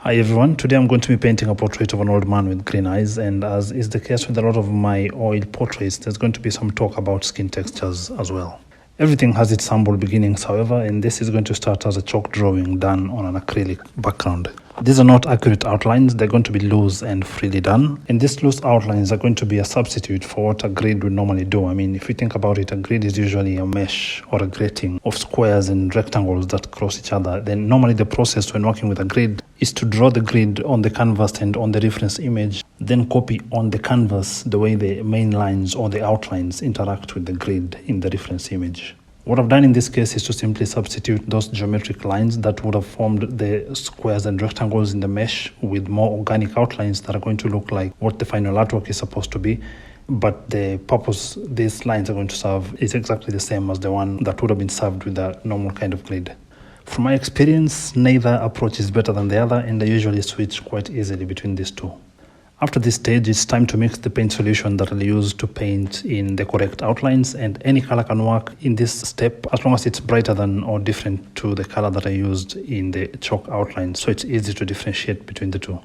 Hi everyone, today I'm going to be painting a portrait of an old man with green eyes, and as is the case with a lot of my oil portraits, there's going to be some talk about skin textures as well. Everything has its humble beginnings, however, and this is going to start as a chalk drawing done on an acrylic background. These are not accurate outlines, they're going to be loose and freely done, and these loose outlines are going to be a substitute for what a grid would normally do. I mean, if you think about it, a grid is usually a mesh or a grating of squares and rectangles that cross each other. Then normally the process when working with a grid is to draw the grid on the canvas and on the reference image, then copy on the canvas the way the main lines or the outlines interact with the grid in the reference image. What I've done in this case is to simply substitute those geometric lines that would have formed the squares and rectangles in the mesh with more organic outlines that are going to look like what the final artwork is supposed to be. But the purpose these lines are going to serve is exactly the same as the one that would have been served with a normal kind of grid. From my experience, neither approach is better than the other, and I usually switch quite easily between these two. After this stage, it's time to mix the paint solution that I'll use to paint in the correct outlines, and any color can work in this step as long as it's brighter than or different to the color that I used in the chalk outline, so it's easy to differentiate between the two.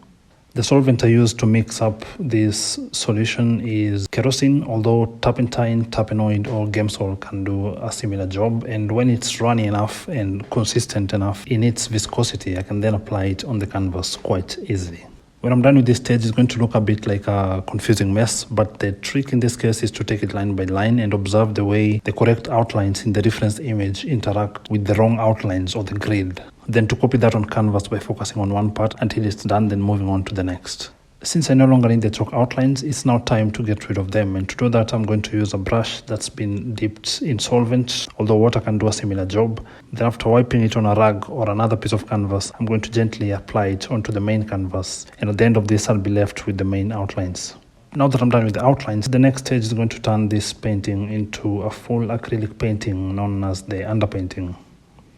The solvent I use to mix up this solution is kerosene, although turpentine, terpenoid or Gamsol can do a similar job, and when it's runny enough and consistent enough in its viscosity, I can then apply it on the canvas quite easily. When I'm done with this stage, it's going to look a bit like a confusing mess, but the trick in this case is to take it line by line and observe the way the correct outlines in the reference image interact with the wrong outlines or the grid. Then to copy that on canvas by focusing on one part until it's done, then moving on to the next. Since I no longer need the chalk outlines, it's now time to get rid of them, and to do that I'm going to use a brush that's been dipped in solvent, although water can do a similar job. Then after wiping it on a rag or another piece of canvas, I'm going to gently apply it onto the main canvas, and at the end of this I'll be left with the main outlines. Now that I'm done with the outlines, the next stage is going to turn this painting into a full acrylic painting known as the underpainting.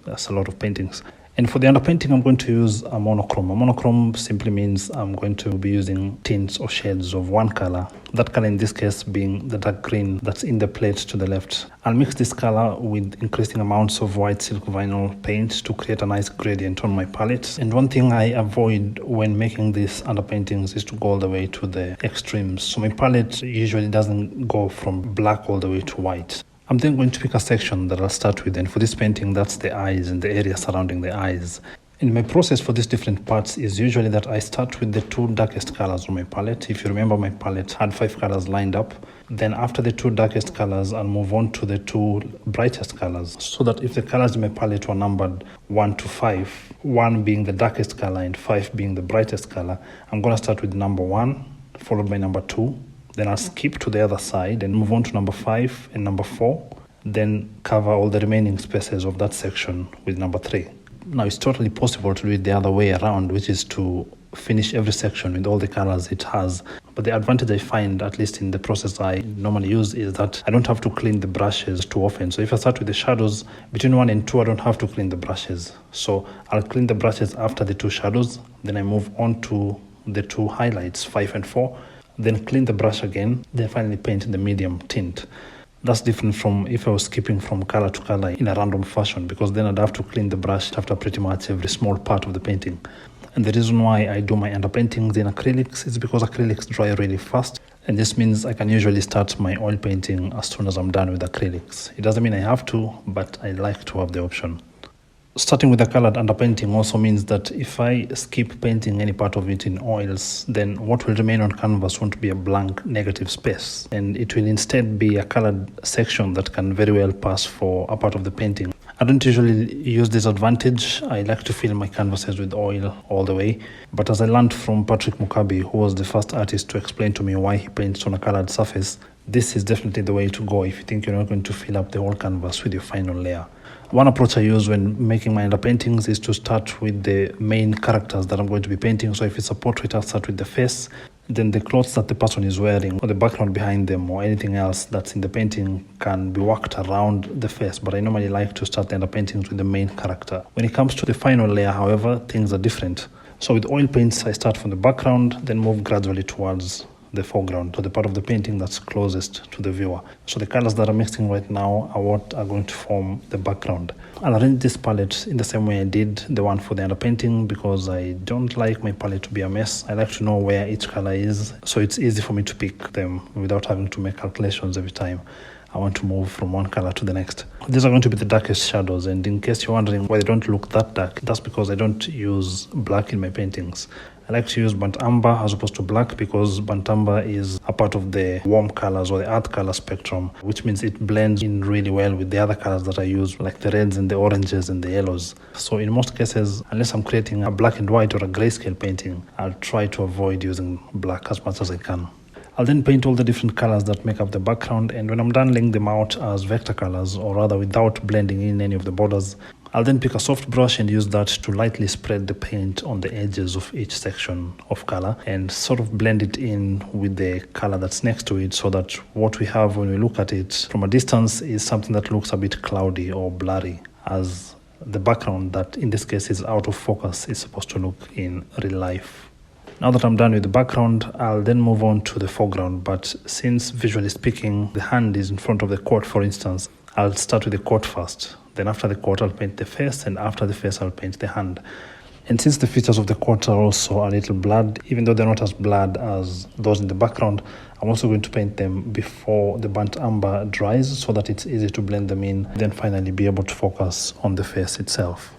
That's a lot of paintings. And for the underpainting, I'm going to use a monochrome. A monochrome simply means I'm going to be using tints or shades of one color. That color in this case being the dark green that's in the plate to the left. I'll mix this color with increasing amounts of white silk vinyl paint to create a nice gradient on my palette. And one thing I avoid when making these underpaintings is to go all the way to the extremes. So my palette usually doesn't go from black all the way to white. I'm then going to pick a section that I'll start with, and for this painting that's the eyes and the area surrounding the eyes. And my process for these different parts is usually that I start with the two darkest colors on my palette. If you remember, my palette had 5 colors lined up. Then after the 2 darkest colors, I'll move on to the 2 brightest colors, so that if the colors in my palette were numbered 1 to 5, 1 being the darkest color and 5 being the brightest color, I'm going to start with number 1 followed by number 2. Then I'll skip to the other side and move on to number 5 and number 4, then cover all the remaining spaces of that section with number 3. Now it's totally possible to do it the other way around, which is to finish every section with all the colors it has. But the advantage I find, at least in the process I normally use, is that I don't have to clean the brushes too often. So if I start with the shadows, between 1 and 2 I don't have to clean the brushes. So I'll clean the brushes after the 2 shadows, then I move on to the 2 highlights, 5 and 4. Then clean the brush again, then finally paint in the medium tint. That's different from if I was skipping from color to color in a random fashion, because then I'd have to clean the brush after pretty much every small part of the painting. And the reason why I do my underpaintings in acrylics is because acrylics dry really fast, and this means I can usually start my oil painting as soon as I'm done with acrylics. It doesn't mean I have to, but I like to have the option. Starting with a colored underpainting also means that if I skip painting any part of it in oils, then what will remain on canvas won't be a blank negative space, and it will instead be a colored section that can very well pass for a part of the painting. I don't usually use this advantage. I like to fill my canvases with oil all the way, but as I learned from Patrick Mukabi, who was the first artist to explain to me why he paints on a colored surface, this is definitely the way to go if you think you're not going to fill up the whole canvas with your final layer. One approach I use when making my underpaintings is to start with the main characters that I'm going to be painting. So if it's a portrait, I'll start with the face, then the clothes that the person is wearing, or the background behind them, or anything else that's in the painting can be worked around the face. But I normally like to start the underpaintings with the main character. When it comes to the final layer, however, things are different. So with oil paints, I start from the background, then move gradually towards the foreground, to the part of the painting that's closest to the viewer. So the colors that are mixing right now are what are going to form the background. I'll arrange this palette in the same way I did the one for the underpainting, because I don't like my palette to be a mess. I like to know where each color is, so it's easy for me to pick them without having to make calculations every time I want to move from one color to the next. These are going to be the darkest shadows, and in case you're wondering why they don't look that dark, that's because I don't use black in my paintings. I like to use burnt umber as opposed to black, because burnt umber is a part of the warm colors or the earth color spectrum, which means it blends in really well with the other colors that I use, like the reds and the oranges and the yellows. So in most cases, unless I'm creating a black and white or a grayscale painting, I'll try to avoid using black as much as I can. I'll then paint all the different colors that make up the background, and when I'm done laying them out as vector colors, or rather without blending in any of the borders, I'll then pick a soft brush and use that to lightly spread the paint on the edges of each section of color and sort of blend it in with the color that's next to it, so that what we have when we look at it from a distance is something that looks a bit cloudy or blurry, as the background that in this case is out of focus is supposed to look in real life. Now that I'm done with the background, I'll then move on to the foreground, but since visually speaking the hand is in front of the coat, for instance, I'll start with the coat first. Then after the coat I'll paint the face, and after the face I'll paint the hand. And since the features of the coat are also a little blurred, even though they're not as blurred as those in the background, I'm also going to paint them before the burnt umber dries, so that it's easy to blend them in, then finally be able to focus on the face itself.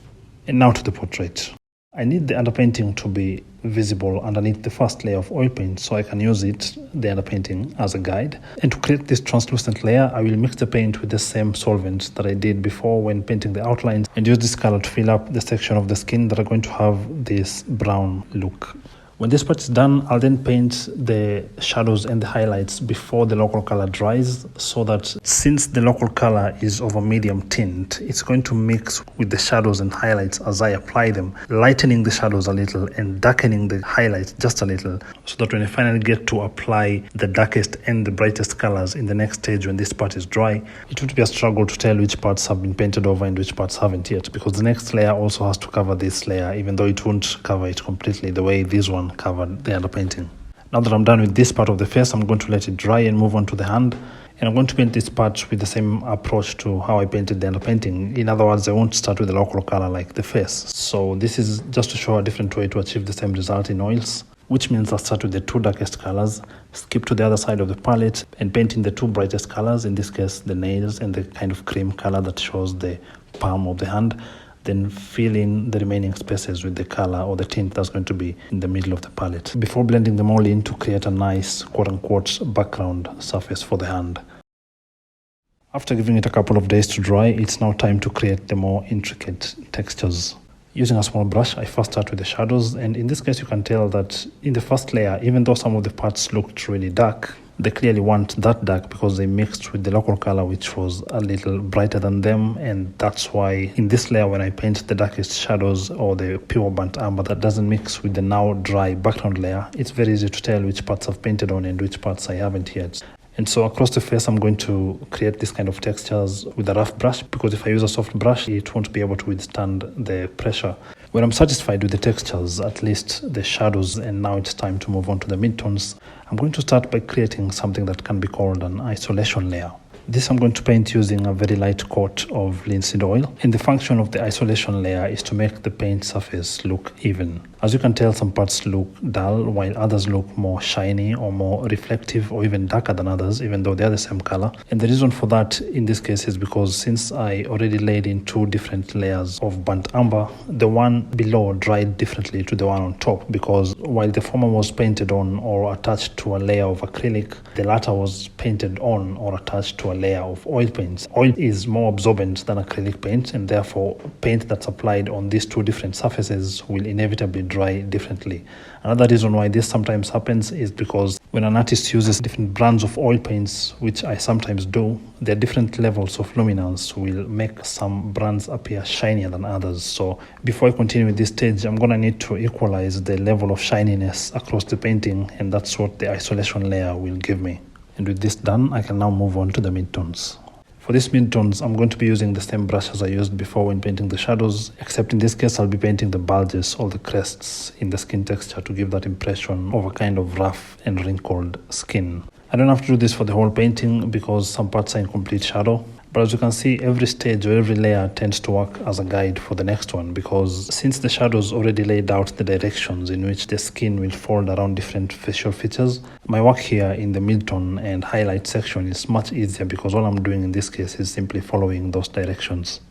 And now to the portrait. I need the underpainting to be visible underneath the first layer of oil paint, so I can use it, the underpainting, as a guide. And to create this translucent layer, I will mix the paint with the same solvent that I did before when painting the outlines, and use this color to fill up the section of the skin that are going to have this brown look. When this part is done, I'll then paint the shadows and the highlights before the local color dries, so that since the local color is of a medium tint, it's going to mix with the shadows and highlights as I apply them, lightening the shadows a little and darkening the highlights just a little, so that when I finally get to apply the darkest and the brightest colors in the next stage when this part is dry, it would be a struggle to tell which parts have been painted over and which parts haven't yet, because the next layer also has to cover this layer, even though it won't cover it completely the way this one covered the underpainting. Now that I'm done with this part of the face, I'm going to let it dry and move on to the hand. And I'm going to paint this part with the same approach to how I painted the underpainting. In other words, I won't start with the local color like the face. So this is just to show a different way to achieve the same result in oils, which means I'll start with the two darkest colors, skip to the other side of the palette, and paint in the two brightest colors, in this case the nails and the kind of cream color that shows the palm of the hand. Then fill in the remaining spaces with the color or the tint that's going to be in the middle of the palette, before blending them all in to create a nice quote-unquote background surface for the hand. After giving it a couple of days to dry, it's now time to create the more intricate textures. Using a small brush, I first start with the shadows, and in this case you can tell that in the first layer, even though some of the parts looked really dark, they clearly weren't that dark because they mixed with the local color, which was a little brighter than them. And that's why in this layer, when I paint the darkest shadows or the pure burnt umber that doesn't mix with the now dry background layer, it's very easy to tell which parts I've painted on and which parts I haven't yet. And so across the face, I'm going to create this kind of textures with a rough brush, because if I use a soft brush, it won't be able to withstand the pressure. When I'm satisfied with the textures, at least the shadows, and now it's time to move on to the midtones, I'm going to start by creating something that can be called an isolation layer. This I'm going to paint using a very light coat of linseed oil, and the function of the isolation layer is to make the paint surface look even. As you can tell, some parts look dull while others look more shiny or more reflective or even darker than others, even though they are the same color. And the reason for that in this case is because since I already laid in two different layers of burnt umber, the one below dried differently to the one on top, because while the former was painted on or attached to a layer of acrylic, the latter was painted on or attached to a layer of oil paints. Oil is more absorbent than acrylic paint, and therefore paint that's applied on these two different surfaces will inevitably dry differently. Another reason why this sometimes happens is because when an artist uses different brands of oil paints, which I sometimes do, their different levels of luminance will make some brands appear shinier than others. So before I continue with this stage, I'm gonna need to equalize the level of shininess across the painting, and that's what the isolation layer will give me. And with this done, I can now move on to the midtones. For these midtones, I'm going to be using the same brush as I used before when painting the shadows, except in this case I'll be painting the bulges or the crests in the skin texture to give that impression of a kind of rough and wrinkled skin. I don't have to do this for the whole painting because some parts are in complete shadow. But as you can see, every stage or every layer tends to work as a guide for the next one, because since the shadows already laid out the directions in which the skin will fold around different facial features, my work here in the midtone and highlight section is much easier because all I'm doing in this case is simply following those directions.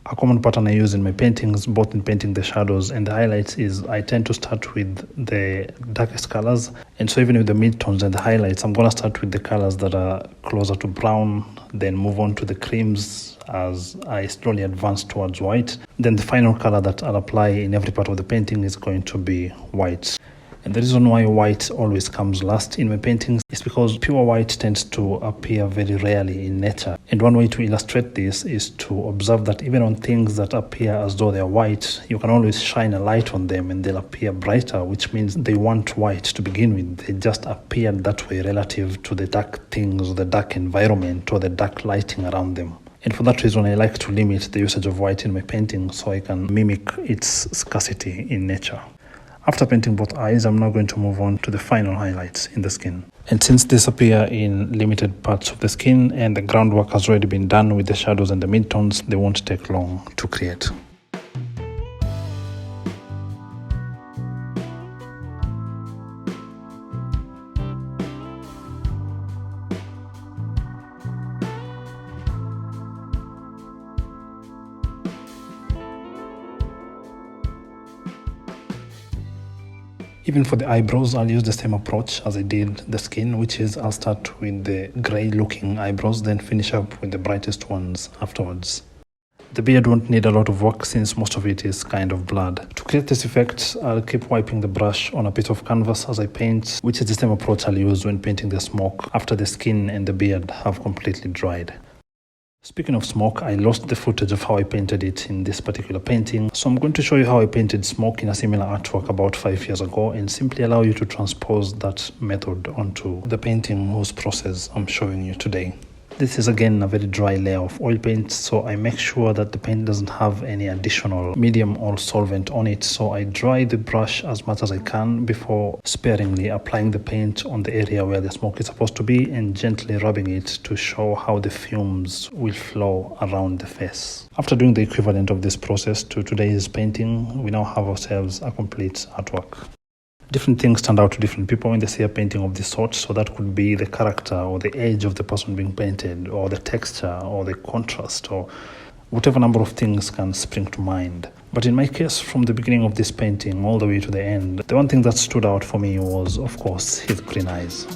A common pattern I use in my paintings, both in painting the shadows and the highlights, is I tend to start with the darkest colors. And so even with the midtones and the highlights, I'm going to start with the colors that are closer to brown, then move on to the creams as I slowly advance towards white. Then the final color that I'll apply in every part of the painting is going to be white. And the reason why white always comes last in my paintings is because pure white tends to appear very rarely in nature. And one way to illustrate this is to observe that even on things that appear as though they're white, you can always shine a light on them and they'll appear brighter, which means they weren't white to begin with. They just appeared that way relative to the dark things, or the dark environment, or the dark lighting around them. And for that reason, I like to limit the usage of white in my paintings so I can mimic its scarcity in nature. After painting both eyes, I'm now going to move on to the final highlights in the skin. And since these appear in limited parts of the skin and the groundwork has already been done with the shadows and the midtones, they won't take long to create. Even for the eyebrows, I'll use the same approach as I did the skin, which is I'll start with the grey looking eyebrows, then finish up with the brightest ones afterwards. The beard won't need a lot of work since most of it is kind of blurred. To create this effect, I'll keep wiping the brush on a bit of canvas as I paint, which is the same approach I'll use when painting the smoke after the skin and the beard have completely dried. Speaking of smoke, I lost the footage of how I painted it in this particular painting, so I'm going to show you how I painted smoke in a similar artwork about 5 years ago and simply allow you to transpose that method onto the painting whose process I'm showing you today. This is again a very dry layer of oil paint, so I make sure that the paint doesn't have any additional medium or solvent on it, so I dry the brush as much as I can before sparingly applying the paint on the area where the smoke is supposed to be and gently rubbing it to show how the fumes will flow around the face. After doing the equivalent of this process to today's painting, we now have ourselves a complete artwork. Different things stand out to different people when they see a painting of this sort, so that could be the character or the age of the person being painted, or the texture or the contrast, or whatever number of things can spring to mind. But in my case, from the beginning of this painting all the way to the end, the one thing that stood out for me was, of course, his green eyes.